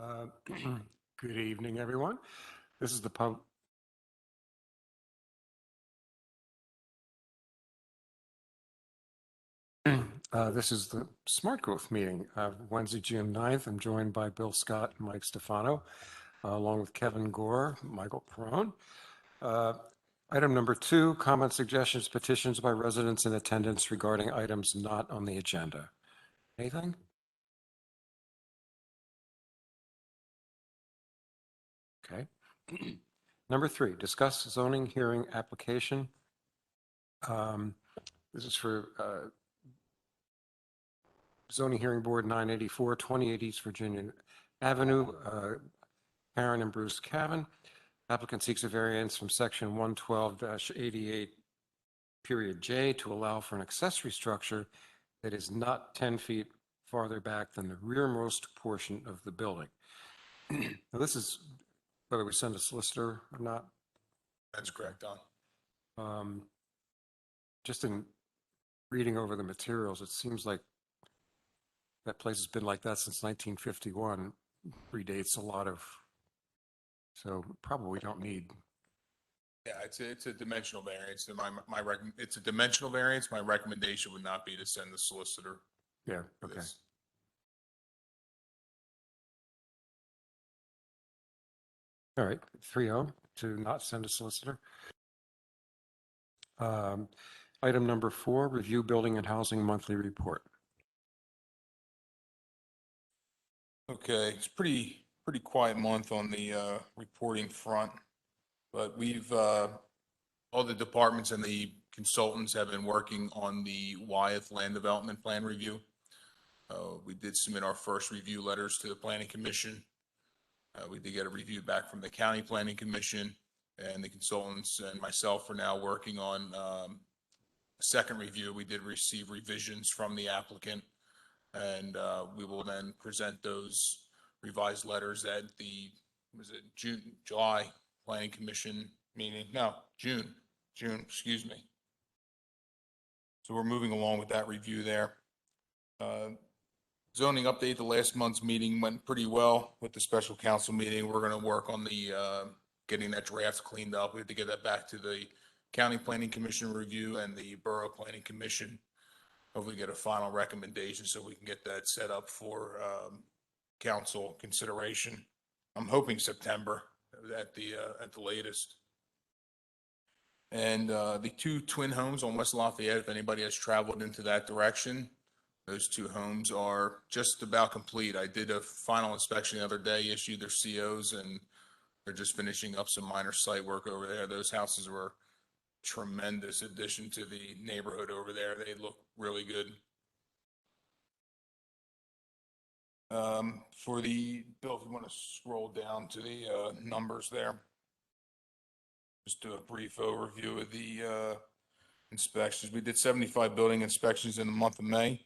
Uh, Good evening, everyone. This is the this is the Smart Growth meeting, Wednesday, June 9th. I'm joined by Bill Scott and Mike Stefano, along with Kevin Gore, Michael Perone. Item number 2, comments, suggestions, petitions by residents in attendance regarding items not on the agenda. Anything? Okay. Number 3, discuss zoning hearing application. This is for Zoning Hearing Board 984, 28 East Virginia Avenue, Karen and Bruce Cavan. Applicant seeks a variance from section 112-88, period J, to allow for an accessory structure that is not 10 feet farther back than the rearmost portion of the building. Now, this is whether we send a solicitor or not. That's correct, Don. Just in reading over the materials, it seems like that place has been like that since 1951, predates a lot of, so probably don't need. Yeah, it's a dimensional variance. And it's a dimensional variance. My recommendation would not be to send the solicitor. Yeah, for okay. this. All right, 3-0 to not send a solicitor. Item number 4, review building and housing monthly report. Okay, it's pretty quiet month on the reporting front, but we've all the departments and the consultants have been working on the Wyeth Land Development Plan review. We did submit our first review letters to the Planning Commission. We did get a review back from the County Planning Commission, and the consultants and myself are now working on a second review. We did receive revisions from the applicant, and we will then present those revised letters at the, July Planning Commission meeting? No, June, excuse me. So we're moving along with that review there. Zoning update, the last month's meeting went pretty well with the special council meeting. We're going to work on the getting that draft cleaned up. We have to get that back to the County Planning Commission review and the Borough Planning Commission. Hopefully get a final recommendation so we can get that set up for council consideration. I'm hoping September at the latest. And the 2 twin homes on West Lafayette, if anybody has traveled into that direction, those 2 homes are just about complete. I did a final inspection the other day, issued their COs, and they're just finishing up some minor site work over there. Those houses were tremendous addition to the neighborhood over there. They look really good. For the, Bill, if you want to scroll down to the numbers there. Just do a brief overview of the inspections. We did 75 building inspections in the month of May.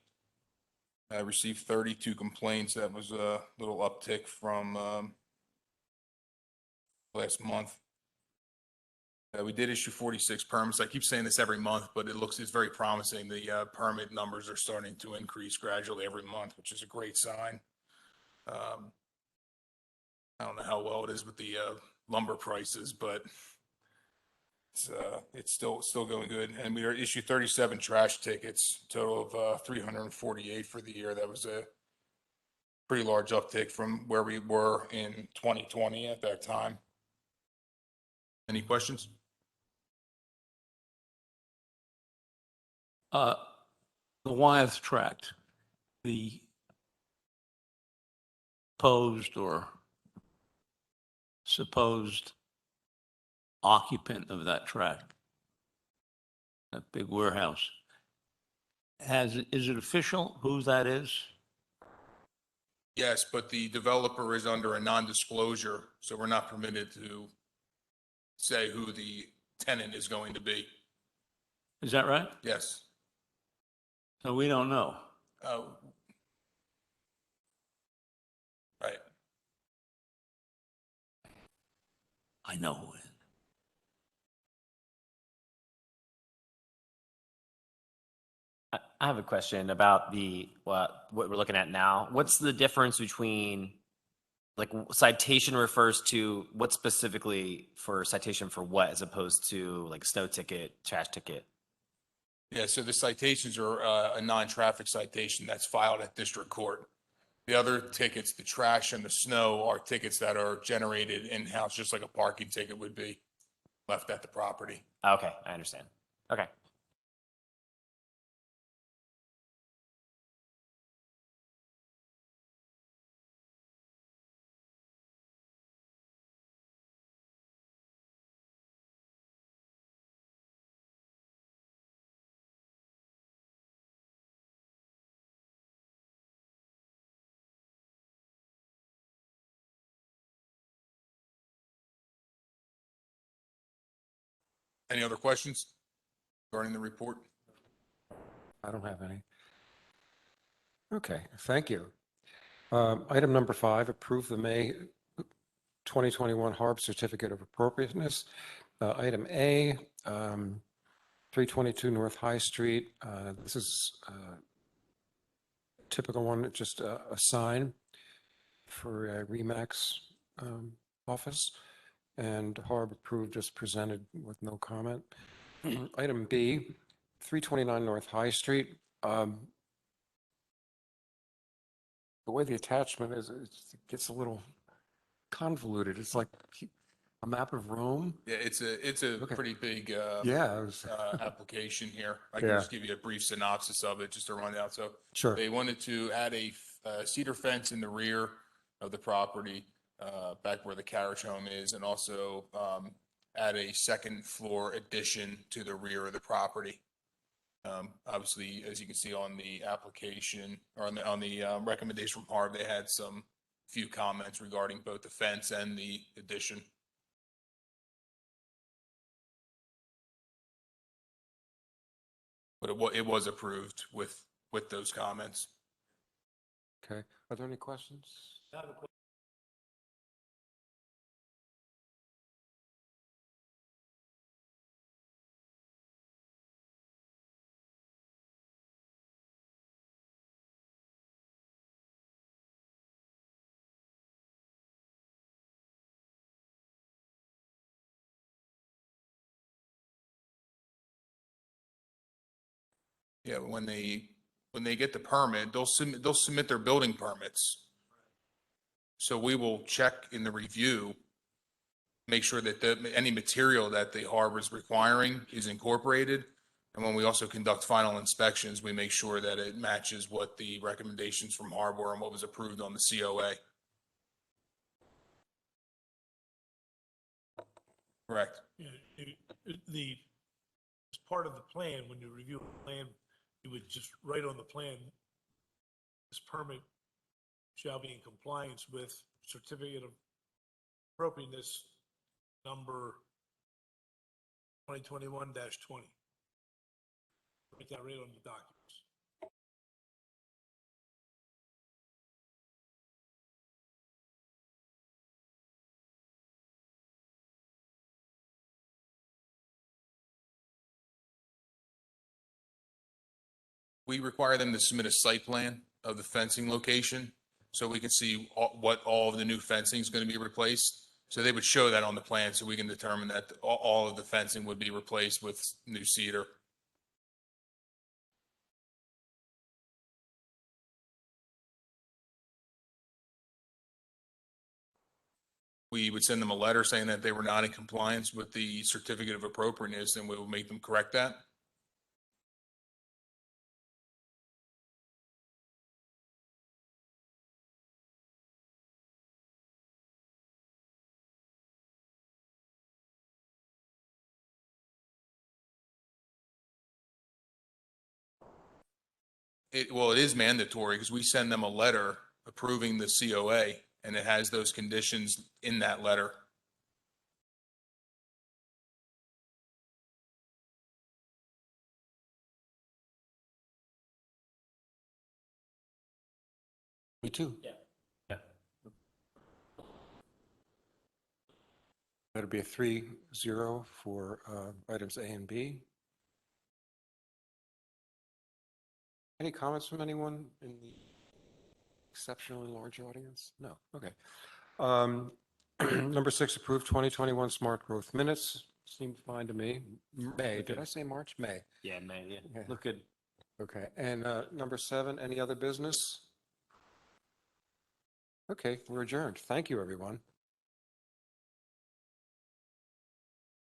I received 32 complaints. That was a little uptick from last month. We did issue 46 permits. I keep saying this every month, but it's very promising. The permit numbers are starting to increase gradually every month, which is a great sign. I don't know how well it is with the lumber prices, but it's still going good. And we issued 37 trash tickets, total of 348 for the year. That was a pretty large uptick from where we were in 2020 at that time. Any questions? The Wyeth tract, the posed or supposed occupant of that tract, that big warehouse, is it official who that is? Yes, but the developer is under a non-disclosure, so we're not permitted to say who the tenant is going to be. Is that right? Yes. So we don't know. Right. I know who it is. I have a question about what we're looking at now. What's the difference between like citation refers to what specifically for citation for what, as opposed to like snow ticket, trash ticket? Yeah, so the citations are a non-traffic citation that's filed at district court. The other tickets, the trash and the snow, are tickets that are generated in-house, just like a parking ticket would be left at the property. Okay, I understand. Okay. Any other questions regarding the report? I don't have any. Okay, thank you. Item number 5, approve the May 2021 HARB Certificate of Appropriateness. Item A, 322 North High Street. This is typical one, just a sign for a Remax office, and HARB approved as presented with no comment. Item B, 329 North High Street. The way the attachment is, it gets a little convoluted. It's like a map of Rome. Yeah, it's a Okay. pretty big Yeah, it was, application here. I can Yeah. just give you a brief synopsis of it, just to run down. So sure. they wanted to add a cedar fence in the rear of the property, back where the carriage home is, and also add a second floor addition to the rear of the property. Obviously, as you can see on the application, or on the recommendation from HARB, they had some few comments regarding both the fence and the addition. But it was approved with those comments. Okay. Are there any questions? Yeah, when they get the permit, they'll submit their building permits. So we will check in the review, make sure that any material that the harbor is requiring is incorporated. And when we also conduct final inspections, we make sure that it matches what the recommendations from harbor and what was approved on the COA. Correct. Yeah, as part of the plan, when you review a plan, you would just write on the plan, this permit shall be in compliance with certificate of appropriateness number 2021-20. Write that right on the documents. We require them to submit a site plan of the fencing location so we can see what all of the new fencing is going to be replaced. So they would show that on the plan so we can determine that all of the fencing would be replaced with new cedar. We would send them a letter saying that they were not in compliance with the certificate of appropriateness, and we will make them correct that. Well, it is mandatory because we send them a letter approving the COA, and it has those conditions in that letter. Me too. Yeah. That'd be a 3-0 for items A and B. Any comments from anyone in the exceptionally large audience? No. Okay. Number 6, approve 2021 smart growth minutes. Seemed fine to me. May, did I say March? May. Yeah, man, yeah. Yeah. Look good. Okay, and number 7, any other business? Okay, we're adjourned. Thank you, everyone.